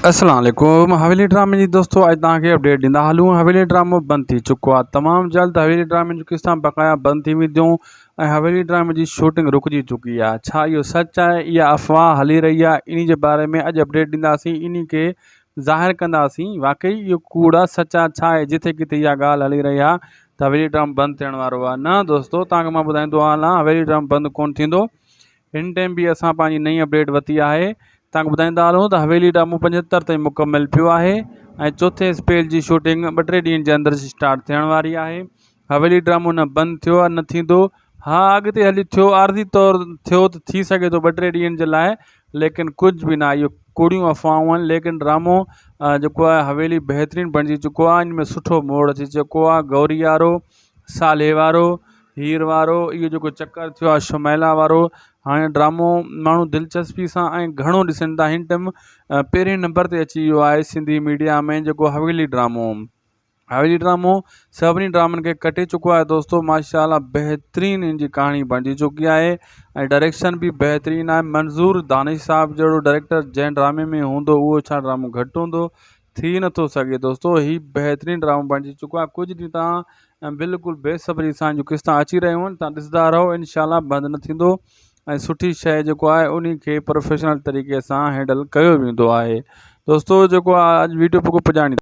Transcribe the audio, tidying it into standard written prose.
अस्सलाम वालेकुम। हवेली ड्रामे जी दोस्तों अज तक अपडेट ॾींदा हलूं। हवेली ड्रामो बंद थी चुको आहे। तमाम जल्द हवेली ड्रामे जो किस्सा बकाया बंद थी वेंदियूं ऐं हवेली ड्रामे जी शूटिंग रुकजी चुकी आहे। छा इहो सच आहे या अफ़वाह हली रही आहे, इन जे बारे में अॼु अपडेट ॾींदासीं। इन के ज़ाहिर कंदासीं वाकई इहो कूड़ आहे सच आहे छा आहे। जिथे किथे इहा ॻाल्हि हली रही आहे त हवेली ड्रामो बंद थियण वारो आहे। न दोस्तों, तव्हांखे मां ॿुधाईंदो हलां हवेली ड्रामो बंद कोन थींदो। हिन टाइम भी असां पंहिंजी नई अपडेट वरिती आहे। तव्हांखे ॿुधाईंदा हलूं त हवेली ड्रामो 75 ताईं मुकमल पियो आहे ऐं चौथे स्पेल जी शूटिंग 2-3 ॾींहंनि जे अंदरि स्टार्ट थियण वारी आहे। हवेली ड्रामो न बंदि थियो आहे न थींदो। हा, अॻिते हली थियो आरज़ी तौर थियो त थी सघे थो 2-3 ॾींहंनि जे लाइ, लेकिन कुझु बि न आहे। इहो कूड़ियूं अफ़वाहूं आहिनि। लेकिन ड्रामो जेको आहे हवेली बहितरीनु बणिजी चुको आहे। इन में सुठो मोड़ अची चुको आहे। गौरी वारो, साले वारो, हीर वारो, इहो जेको चकर थियो आहे शुमैला वारो, हाणे ड्रामो माण्हू दिलचस्पी सां ऐं घणो ॾिसनि था। हिन टाइम पहिरें नंबर ते अची वियो आहे सिंधी मीडिया में जेको हवेली ड्रामो। हवेली ड्रामो सभिनी ड्रामनि खे कटे चुको आहे दोस्तों। माशाअल्लाह बहितरीनु इन जी कहाणी बणिजी चुकी आहे ऐं डायरेक्शन बि बहितरीनु आहे। मंज़ूर दानिश साहब जहिड़ो डायरेक्टर जंहिं ड्रामे में हूंदो उहो छा ड्रामो घटि हूंदो, थी नथो सघे दोस्तों। हीउ बहितरीनु ड्रामो बणिजी चुको आहे। कुझु ॾींहं तव्हां बिल्कुलु बेसब्री सां जो किस्सा अची रहियूं आहिनि, तव्हां ॾिसंदा रहो। इनशाला बंदि न थींदो ऐं सुठी शइ जेको आहे उन खे प्रोफेशनल तरीक़े सां हैंडल कयो वेंदो आहे दोस्तों। जेको आहे अॼु वीडियो पुॼाणी।